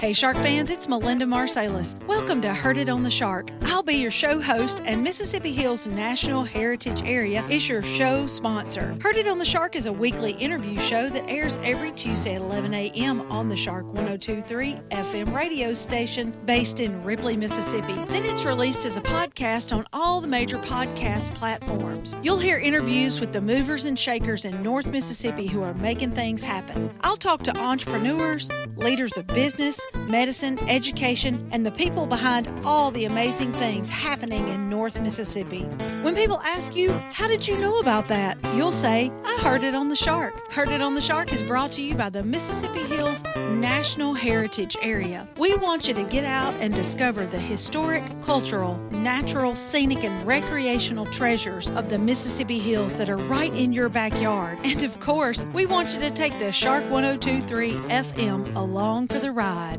Hey Shark fans, it's Melinda Marsalis. Welcome to Heard It on the Shark. I'll be your show host, and Mississippi Hills National Heritage Area is your show sponsor. Heard It on the Shark is a weekly interview show that airs every Tuesday at 11 a.m. on the Shark 102.3 FM radio station based in Ripley, Mississippi. Then it's released as a podcast on all the major podcast platforms. You'll hear interviews with the movers and shakers in North Mississippi who are making things happen. I'll talk to entrepreneurs, leaders of business, medicine, education, and the people behind all the amazing things happening in North Mississippi. When people ask you, how did you know about that? You'll say, I heard it on the Shark. Heard It on the Shark is brought to you by the Mississippi Hills National Heritage Area. We want you to get out and discover the historic, cultural, natural, scenic, and recreational treasures of the Mississippi Hills that are right in your backyard. And of course, we want you to take the Shark 102.3 FM along for the ride.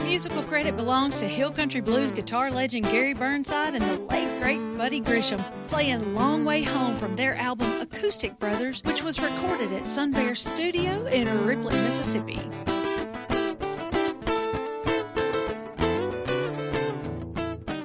Musical credit belongs to Hill Country Blues guitar legend Gary Burnside and the late great Buddy Grisham, playing Long Way Home from their album Acoustic Brothers, which was recorded at Sun Bear Studio in Ripley, Mississippi.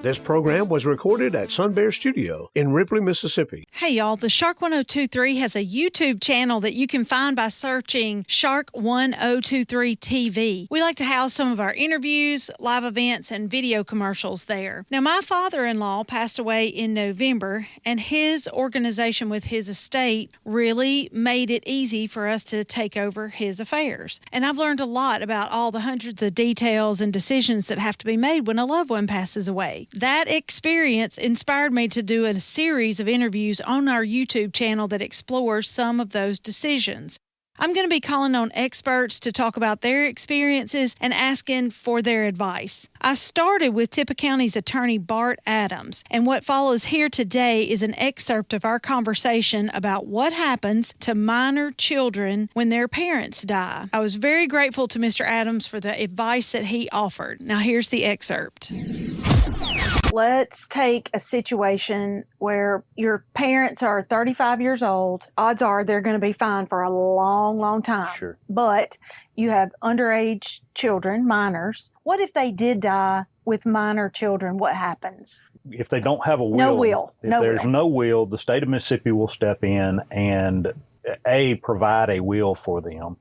This program was recorded at Sun Bear Studio in Ripley, Mississippi. Hey, y'all, the Shark 102.3 has a YouTube channel that you can find by searching Shark 1023 TV. We like to house some of our interviews, live events, and video commercials there. Now, my father-in-law passed away in November, and his organization with his estate really made it easy for us to take over his affairs. And I've learned a lot about all the hundreds of details and decisions that have to be made when a loved one passes away. That experience inspired me to do a series of interviews on our YouTube channel that explores some of those decisions. I'm going to be calling on experts to talk about their experiences and asking for their advice. I started with Tippah County's attorney Bart Adams, and what follows here today is an excerpt of our conversation about what happens to minor children when their parents die. I was very grateful to Mr. Adams for the advice that he offered. Now here's the excerpt. Let's take a situation where your parents are 35 years old. Odds are they're going to be fine for a long time. Sure. But you have underage children, minors. What if they did die with minor children? What happens? If they don't have a will, there's no will, the state of Mississippi will step in and A, provide a will for them.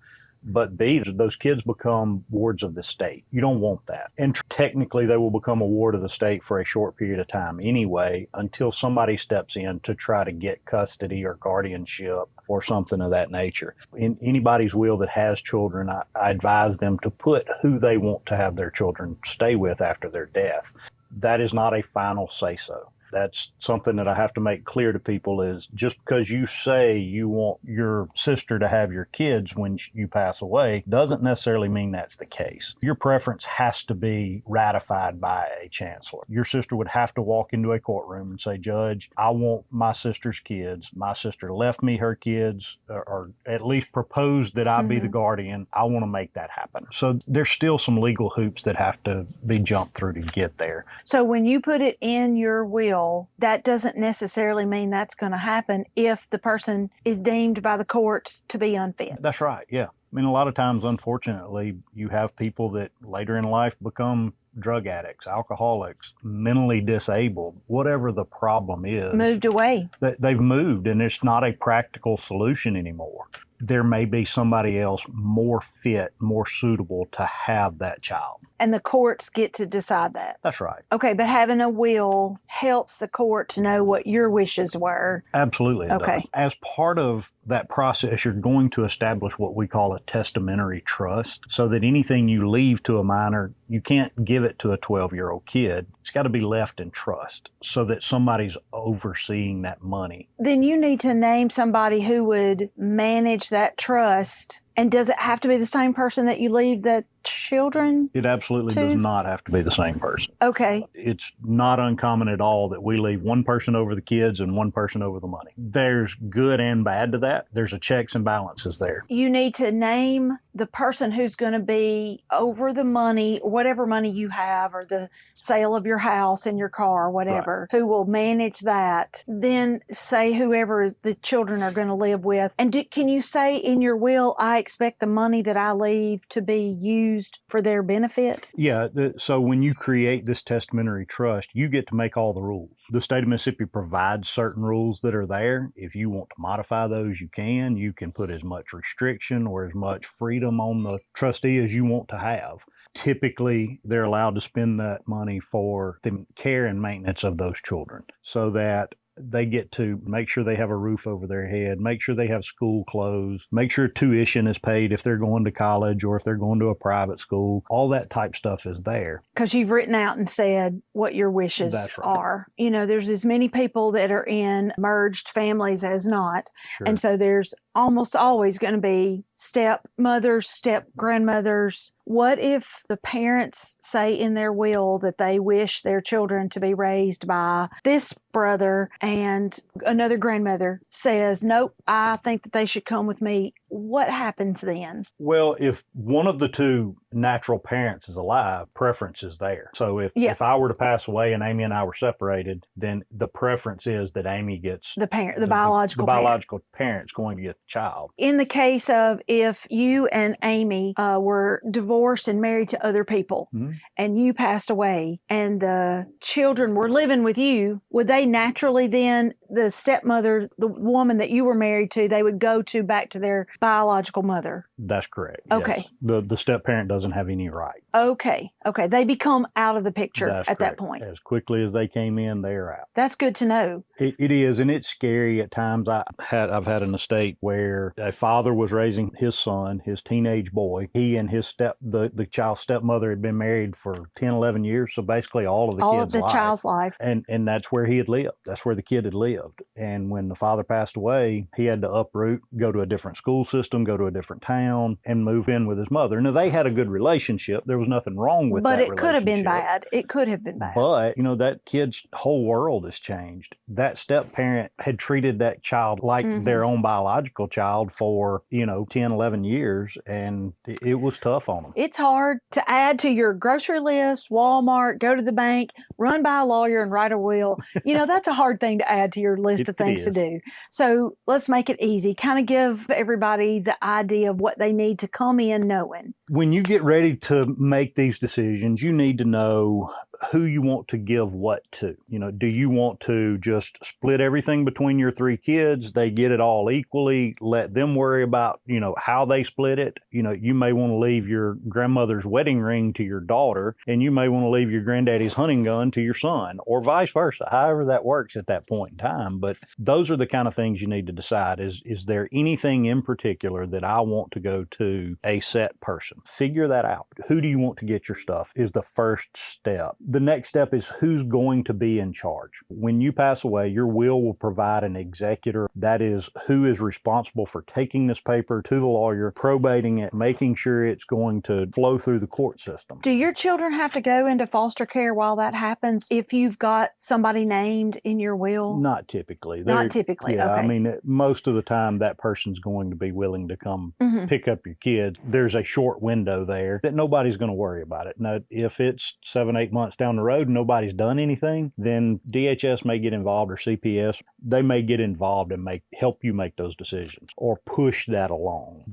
But B, those kids become wards of the state. You don't want that. And technically, they will become a ward of the state for a short period of time anyway, until somebody steps in to try to get custody or guardianship or something of that nature. In anybody's will that has children, I advise them to put who they want to have their children stay with after their death. That is not a final say-so. That's something that I have to make clear to people is just because you say you want your sister to have your kids when you pass away doesn't necessarily mean that's the case. Your preference has to be ratified by a chancellor. Your sister would have to walk into a courtroom and say, Judge, I want my sister's kids. My sister left me her kids, or at least proposed that I be the guardian. I want to make that happen. So there's still some legal hoops that have to be jumped through to get there. So when you put it in your will, that doesn't necessarily mean that's going to happen if the person is deemed by the courts to be unfit. That's right, yeah. I mean, a lot of times, unfortunately, you have people that later in life become drug addicts, alcoholics, mentally disabled, whatever the problem is. Moved away. They've moved, and it's not a practical solution anymore. There may be somebody else more fit, more suitable to have that child. And the courts get to decide that. That's right. Okay, but having a will helps the court to know what your wishes were. Absolutely. Okay. Does. As part of that process, you're going to establish what we call a testamentary trust, so that anything you leave to a minor, you can't give it to a 12-year-old kid. It's got to be left in trust so that somebody's overseeing that money. Then you need to name somebody who would manage that trust. And does it have to be the same person that you leave the children? It absolutely does not have to be the same person. Okay. It's not uncommon at all that we leave one person over the kids and one person over the money. There's good and bad to that. There's a checks and balances there. You need to name the person who's going to be over the money, whatever money you have, or the sale of your house and your car, whatever, who will manage that. Then say whoever the children are going to live with. And can you say in your will, I expect the money that I leave to be used used for their benefit? Yeah. So when you create this testamentary trust, you get to make all the rules. The state of Mississippi provides certain rules that are there. If you want to modify those, you can. You can put as much restriction or as much freedom on the trustee as you want to have. Typically, they're allowed to spend that money for the care and maintenance of those children so that they get to make sure they have a roof over their head, make sure they have school clothes, make sure tuition is paid if they're going to college or if they're going to a private school. All that type stuff is there. Because you've written out and said what your wishes are. You know, there's as many people that are in merged families as not. Sure. And so there's almost always going to be stepmothers, step-grandmothers. What if the parents say in their will that they wish their children to be raised by this brother and another grandmother says, nope, I think that they should come with me? What happens then? Well, if one of the two natural parents is alive, preference is there. So if I were to pass away and Amy and I were separated, then the preference is that Amy gets the biological parent's going to get the child. In the case of if you and Amy were divorced and married to other people, mm-hmm. and you passed away and the children were living with you, would they naturally then, the stepmother, the woman that you were married to, they would go to back to their biological mother? That's correct. Okay. Yes. The step parent doesn't have any right. Okay. They become out of the picture That's at correct. that point. As quickly as they came in, they're out. That's good to know. It is, and it's scary at times. I've had an estate where a father was raising his son, his teenage boy. He and his the child's stepmother had been married for 10, 11 years, so basically all of the child's life. And that's where he had lived. That's where the kid had lived. And when the father passed away, he had to uproot, go to a different school system, go to a different town, and move in with his mother. Now, they had a good relationship. There was nothing wrong with that relationship. But it could have been bad. It could have been bad. But, that kid's whole world has changed. That step parent had treated that child like mm-hmm. their own biological child for, 10, 11 years, and it was tough on them. It's hard to add to your grocery list, Walmart, go to the bank, run by a lawyer and write a will. That's a hard thing to add to your list of things to do. So let's make it easy. Kind of give everybody the idea of what they need to come in knowing. When you get ready to make these decisions, you need to know who you want to give what to. Do you want to just split everything between your three kids? They get it all equally. Let them worry about, how they split it. You may want to leave your grandmother's wedding ring to your daughter, and you may want to leave your granddaddy's hunting gun to your son, or vice versa, however that works at that point in time. But those are the kind of things you need to decide. Is there anything in particular that I want to go to a set person? Figure that out. Who do you want to get your stuff is the first step. The next step is who's going to be in charge. When you pass away, your will provide an executor. That is who is responsible for taking this paper to the lawyer, probating it, making sure it's going to flow through the court system. Do your children have to go into foster care while that happens if you've got somebody named in your will? Not typically. Not typically, yeah, okay. I mean, most of the time that person's going to be willing to come mm-hmm. pick up your kids. There's a short window there that nobody's going to worry about it. Now, if it's 7-8 months down the road and nobody's done anything, then DHS may get involved, or CPS. They may get involved and help you make those decisions or push that along.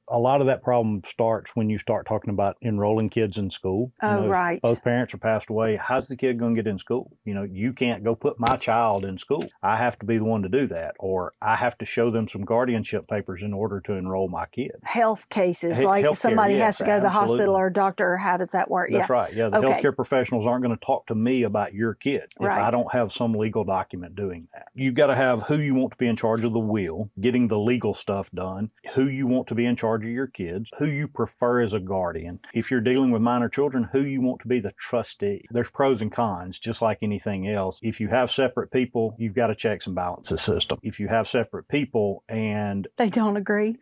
A lot of that problem starts when you start talking about enrolling kids in school. Right. If both parents are passed away, how's the kid going to get in school? You can't go put my child in school. I have to be the one to do that, or I have to show them some guardianship papers in order to enroll my kid. Health cases, Healthcare, somebody has to go to the absolutely. hospital or a doctor, or how does that work? That's right. Yeah, the healthcare professionals aren't going to talk to me about your kid if right. I don't have some legal document doing that. You've got to have who you want to be in charge of the will, getting the legal stuff done, who you want to be in charge of your kids, who you prefer as a guardian. If you're dealing with minor children, who you want to be the trustee. There's pros and cons, just like anything else. If you have separate people, you've got a checks and balances system. If you have separate people and they don't agree,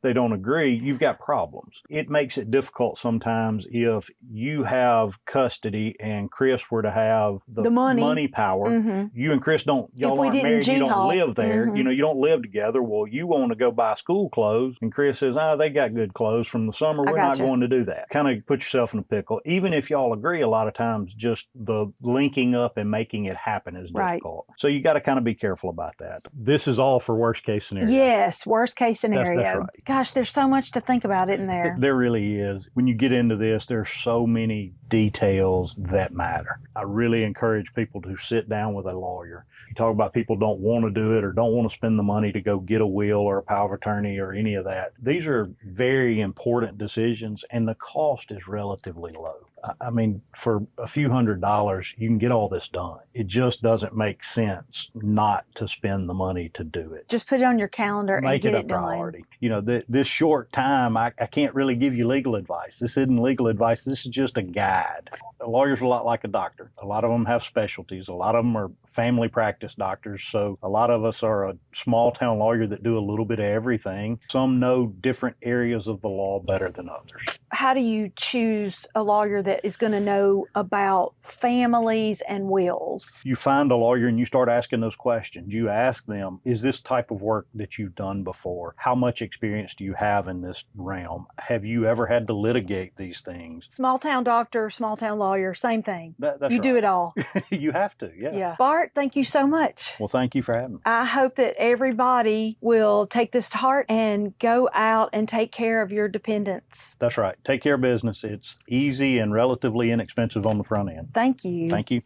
you've got problems. It makes it difficult sometimes if you have custody and Chris were to have the money power. Mm-hmm. You and Chris y'all aren't married, you don't live there, mm-hmm. You don't live together. Well, you want to go buy school clothes and Chris says, they got good clothes from the summer. We're not going to do that. Kind of put yourself in a pickle. Even if y'all agree, a lot of times just the linking up and making it happen is difficult. So you got to kind of be careful about that. This is all for worst case scenario. Yes, worst case scenario. That's right. Gosh, there's so much to think about, isn't there? There really is. When you get into this, there's so many details that matter. I really encourage people to sit down with a lawyer. You talk about people don't want to do it or don't want to spend the money to go get a will or a power of attorney or any of that. These are very important decisions, and the cost is relatively low. I mean, for a few $100s, you can get all this done. It just doesn't make sense not to spend the money to do it. Just put it on your calendar and get it done. Make it a priority. You know, this short time, I can't really give you legal advice. This isn't legal advice. This is just a guide. A lawyer's a lot like a doctor. A lot of them have specialties. A lot of them are family practice doctors. So a lot of us are a small town lawyer that do a little bit of everything. Some know different areas of the law better than others. How do you choose a lawyer that is going to know about families and wills? You find a lawyer and you start asking those questions. You ask them, is this type of work that you've done before? How much experience do you have in this realm? Have you ever had to litigate these things? Small town doctor, small town lawyer, same thing. That's you do it all. You have to, yeah. Bart, thank you so much. Well, thank you for having me. I hope that everybody will take this to heart and go out and take care of your dependents. That's right. Take care of business. It's easy and relatively inexpensive on the front end. Thank you. Thank you.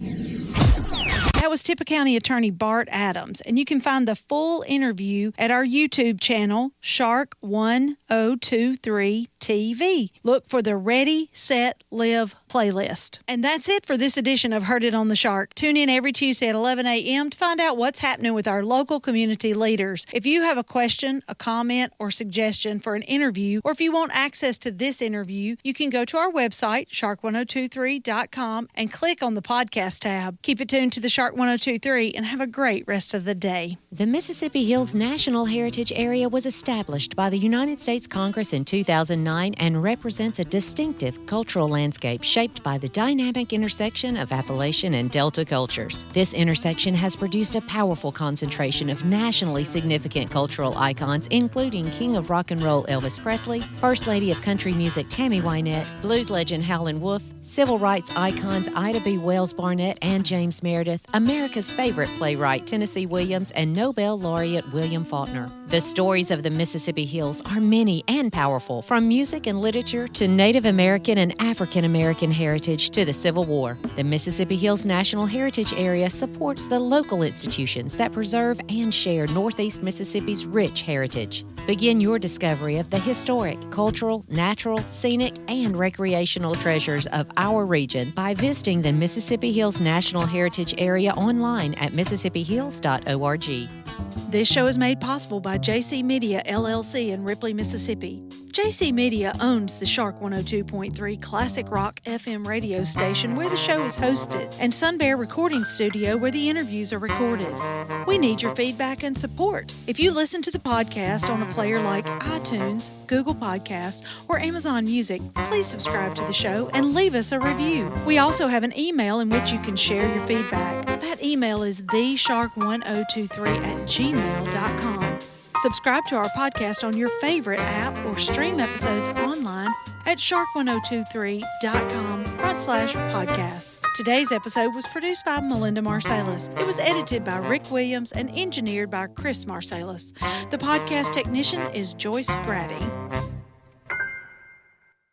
That was Tippah County Attorney Bart Adams, and you can find the full interview at our YouTube channel, Shark 1023 TV. Look for the Ready, Set, Live playlist. And that's it for this edition of Heard It on the Shark. Tune in every Tuesday at 11 a.m. to find out what's happening with our local community leaders. If you have a question, a comment, or suggestion for an interview, or if you want access to this interview, you can go to our website, shark1023.com, and click on the podcast tab. Keep it tuned to the Shark 1023 and have a great rest of the day. The Mississippi Hills National Heritage Area was established by the United States Congress in 2009 and represents a distinctive cultural landscape shaped by the dynamic intersection of Appalachian and Delta cultures. This intersection has produced a powerful concentration of nationally significant cultural icons, including King of Rock and Roll Elvis Presley, First Lady of Country Music Tammy Wynette, blues legend Howlin Wolf, civil rights icons Ida B. Wells-Barnett and James Meredith, America's favorite playwright Tennessee Williams, and Nobel-Laureate William Faulkner. The stories of the Mississippi Hills are many and powerful, from music and literature to Native American and African American heritage to the Civil War. The Mississippi Hills National Heritage Area supports the local institutions that preserve and share Northeast Mississippi's rich heritage. Begin your discovery of the historic, cultural, natural, scenic, and recreational treasures of our region by visiting the Mississippi Hills National Heritage Area online at MississippiHills.org. This show is made possible by JC Media, LLC in Ripley, Mississippi. JC Media owns the Shark 102.3 Classic Rock FM radio station where the show is hosted, and Sun Bear Recording Studio where the interviews are recorded. We need your feedback and support. If you listen to the podcast on a player like iTunes, Google Podcasts, or Amazon Music, please subscribe to the show and leave us a review. We also have an email in which you can share your feedback. That email is theshark1023@gmail.com. Subscribe to our podcast on your favorite app or stream episodes online at shark1023.com/podcasts. Today's episode was produced by Melinda Marsalis. It was edited by Rick Williams and engineered by Chris Marsalis. The podcast technician is Joyce Grady.